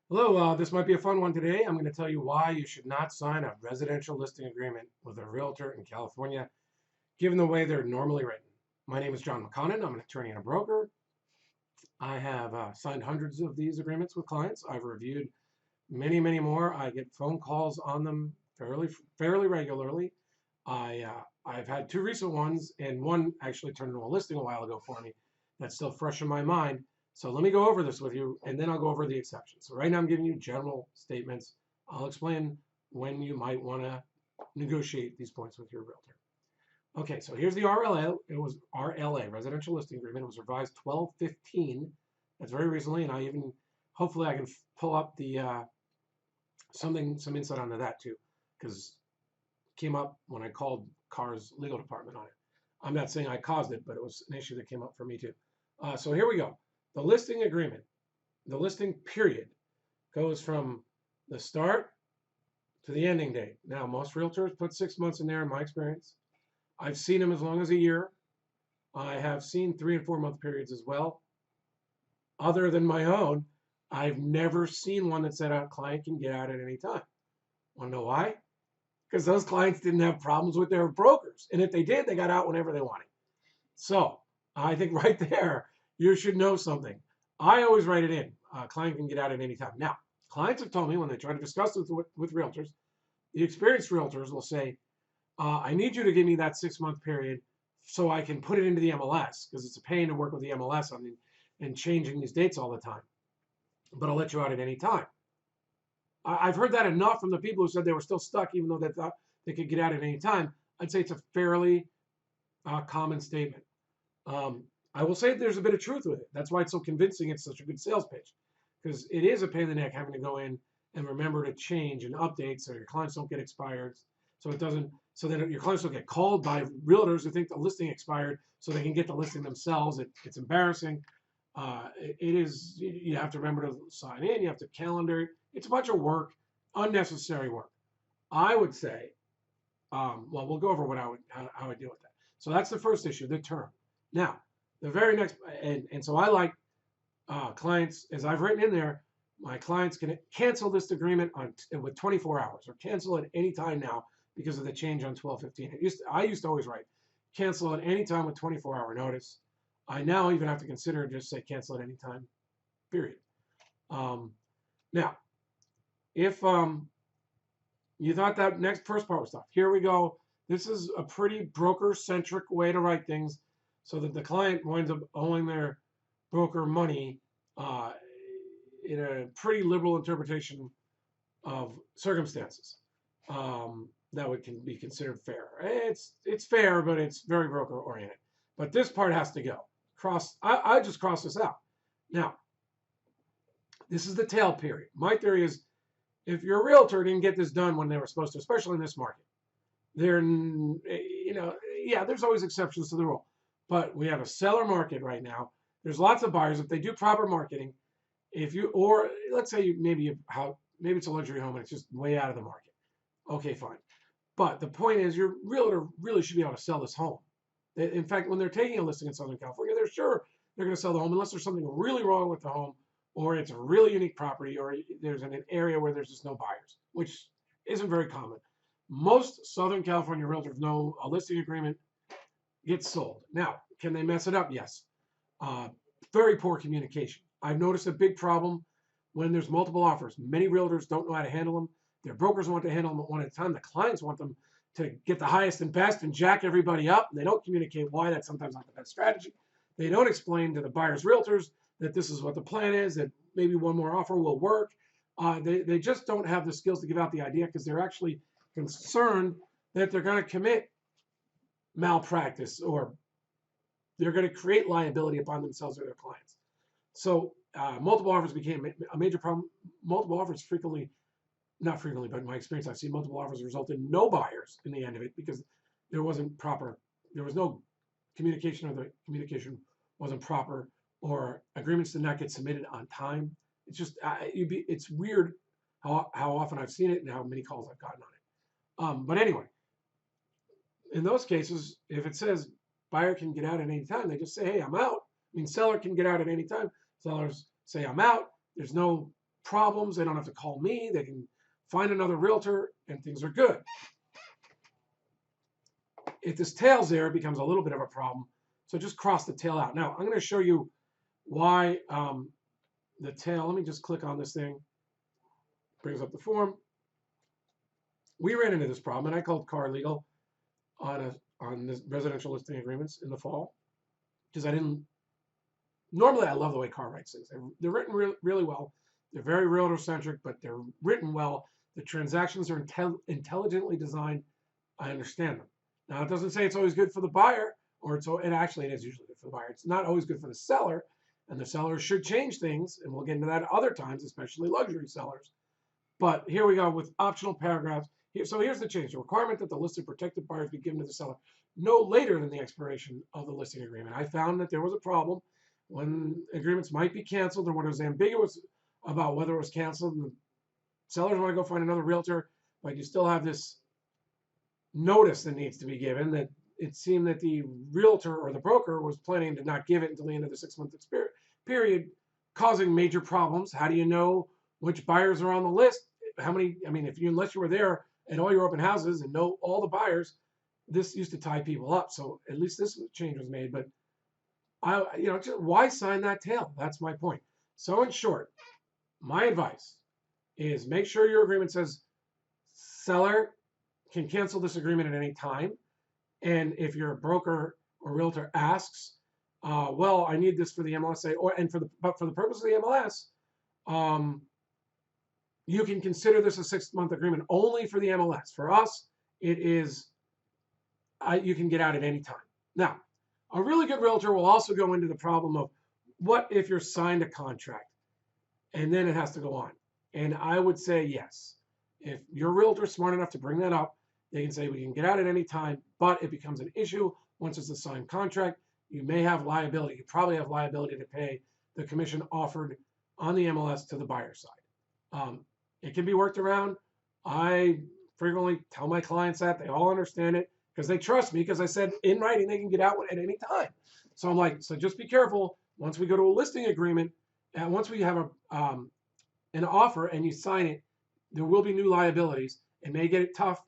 Hello, this might be a fun one today. I'm going to tell you why you should not sign a residential listing agreement with a realtor in California, given the way they're normally written. My name is John McConnin. I'm an attorney and a broker. I have signed hundreds of these agreements with clients. I've reviewed many more. I get phone calls on them fairly regularly. I've had two recent ones, and one actually turned into a listing a while ago for me. That's still fresh in my mind. So let me go over this with you, and then I'll go over the exceptions. So right now I'm giving you general statements. I'll explain when you might want to negotiate these points with your realtor. Okay, so here's the RLA. It was RLA, Residential Listing Agreement. It was revised 12/15. That's very recently, and hopefully I can pull up the some insight onto that too, because it came up when I called Carr's legal department on it. I'm not saying I caused it, but it was an issue that came up for me too. So here we go. The listing agreement, the listing period goes from the start to the ending date. Now, most realtors put 6 months in there in my experience. I've seen them as long as a year. I have seen 3 and 4 month periods as well. Other than my own, I've never seen one that said a client can get out at any time. Want to know why? Because those clients didn't have problems with their brokers. And if they did, they got out whenever they wanted. So I think right there, you should know something. I always write it in. Client can get out at any time. Now, clients have told me when they try to discuss this with realtors, the experienced realtors will say, I need you to give me that 6 month period so I can put it into the MLS because it's a pain to work with the MLS on and changing these dates all the time. But I'll let you out at any time. I've heard that enough from the people who said they were still stuck, even though they thought they could get out at any time. I'd say it's a fairly common statement. I will say there's a bit of truth with it. That's why it's so convincing. It's such a good sales pitch because it is a pain in the neck having to go in and remember to change and update so your clients don't get expired. So it doesn't. So that your clients don't get called by realtors who think the listing expired, so they can get the listing themselves. It's embarrassing. It is. You have to remember to sign in. You have to calendar. It's a bunch of work, unnecessary work. I would say. Well, we'll go over how I deal with that. So that's the first issue, the term. Now, the very next, and so I like clients, as I've written in there, my clients can cancel this agreement with 24 hours or cancel at any time now because of the change on 12/15. I used to always write cancel at any time with 24-hour notice. I now even have to consider just say cancel at any time, period. Now, if you thought that next first part was tough, here we go. This is a pretty broker-centric way to write things so that the client winds up owing their broker money in a pretty liberal interpretation of circumstances that can be considered fair. It's fair, but it's very broker oriented. But this part has to go. I just cross this out. Now, this is the tail period. My theory is if your realtor didn't get this done when they were supposed to, especially in this market, yeah, there's always exceptions to the rule. But we have a seller market right now. There's lots of buyers. If they do proper marketing, or let's say maybe it's a luxury home and it's just way out of the market. Okay, fine. But the point is, your realtor really should be able to sell this home. In fact, when they're taking a listing in Southern California, they're sure they're going to sell the home unless there's something really wrong with the home, or it's a really unique property, or there's an area where there's just no buyers, which isn't very common. Most Southern California realtors know a listing agreement gets sold. Now, can they mess it up? Yes. Very poor communication. I've noticed a big problem when there's multiple offers. Many realtors don't know how to handle them. Their brokers want to handle them at one at a time. The clients want them to get the highest and best and jack everybody up. And they don't communicate why. That's sometimes not the best strategy. They don't explain to the buyer's realtors that this is what the plan is, that maybe one more offer will work. They just don't have the skills to give out the idea because they're actually concerned that they're going to commit malpractice or they're going to create liability upon themselves or their clients. So multiple offers became a major problem. Multiple offers not frequently, but in my experience, I've seen multiple offers result in no buyers in the end of it because there was no communication, or the communication wasn't proper, or agreements did not get submitted on time. It's just, it's weird how often I've seen it and how many calls I've gotten on it. But anyway, in those cases, if it says buyer can get out at any time, they just say, hey, I'm out. I mean, seller can get out at any time. Sellers say, I'm out. There's no problems, they don't have to call me. They can find another realtor and things are good. If this tail's there, it becomes a little bit of a problem. So just cross the tail out. Now, I'm going to show you why the tail, let me just click on this thing, brings up the form. We ran into this problem, and I called Car Legal on this residential listing agreements in the fall, because normally I love the way Car writes things. They're written really well. They're very realtor-centric, but they're written well. The transactions are intelligently designed. I understand them. Now, it doesn't say it's always good for the buyer, it actually is usually good for the buyer. It's not always good for the seller, and the seller should change things, and we'll get into that other times, especially luxury sellers. But here we go with optional paragraphs. So here's the change. The requirement that the listed protected buyers be given to the seller no later than the expiration of the listing agreement. I found that there was a problem when agreements might be canceled or when it was ambiguous about whether it was canceled, and the sellers want to go find another realtor, but you still have this notice that needs to be given, that it seemed that the realtor or the broker was planning to not give it until the end of the 6-month period, causing major problems. How do you know which buyers are on the list? Unless you were there at all your open houses and know all the buyers, this used to tie people up. So at least this change was made, but why sign that tail? That's my point. So in short, my advice is make sure your agreement says seller can cancel this agreement at any time. And if your broker or realtor asks, well, I need this for the MLSA, but for the purpose of the MLS, you can consider this a 6-month agreement only for the MLS. For us, it is you can get out at any time. Now, a really good realtor will also go into the problem of what if you're signed a contract and then it has to go on. And I would say yes. If your realtor is smart enough to bring that up, they can say we can get out at any time, but it becomes an issue once it's a signed contract. You may have liability. You probably have liability to pay the commission offered on the MLS to the buyer side. It can be worked around. I frequently tell my clients that. They all understand it because they trust me, because I said in writing they can get out at any time. So I'm like, so just be careful. Once we go to a listing agreement, and once we have an offer and you sign it, there will be new liabilities. It may get it tough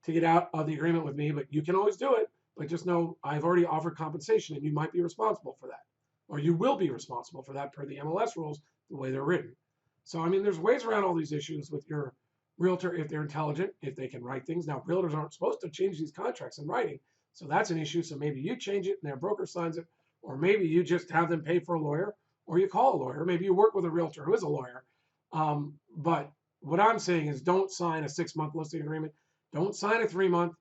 to get out of the agreement with me, but you can always do it. But just know I've already offered compensation and you might be responsible for that. Or you will be responsible for that per the MLS rules, the way they're written. So, there's ways around all these issues with your realtor if they're intelligent, if they can write things. Now, realtors aren't supposed to change these contracts in writing, so that's an issue. So maybe you change it and their broker signs it, or maybe you just have them pay for a lawyer, or you call a lawyer. Maybe you work with a realtor who is a lawyer. But what I'm saying is don't sign a 6-month listing agreement. Don't sign a 3-month.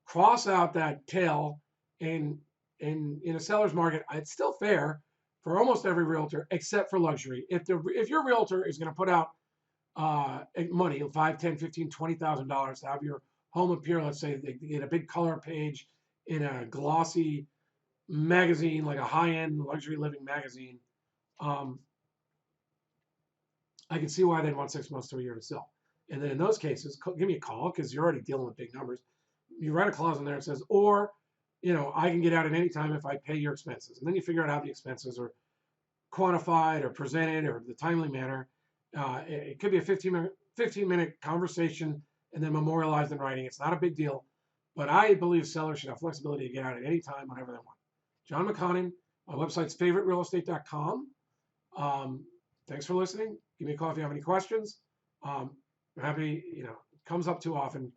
Cross out that tail. In a seller's market, it's still fair for almost every realtor except for luxury. If your realtor is going to put out money, $5, $10, $15, $20,000 to have your home appear, let's say they get a big color page in a glossy magazine, like a high-end luxury living magazine, I can see why they'd want 6 months to a year to sell. And then in those cases, give me a call, because you're already dealing with big numbers. You write a clause in there that says, or, I can get out at any time if I pay your expenses. And then you figure out how the expenses are quantified or presented or the timely manner. It could be a 15-minute conversation and then memorialized in writing. It's not a big deal, but I believe sellers should have flexibility to get out at any time, whenever they want. John McConnin, my website's favoriterealestate.com. Thanks for listening. Give me a call if you have any questions. I'm happy, it comes up too often.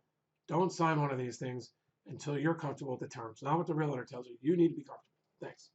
Don't sign one of these things until you're comfortable with the terms. Not what the realtor tells you. You need to be comfortable. Thanks.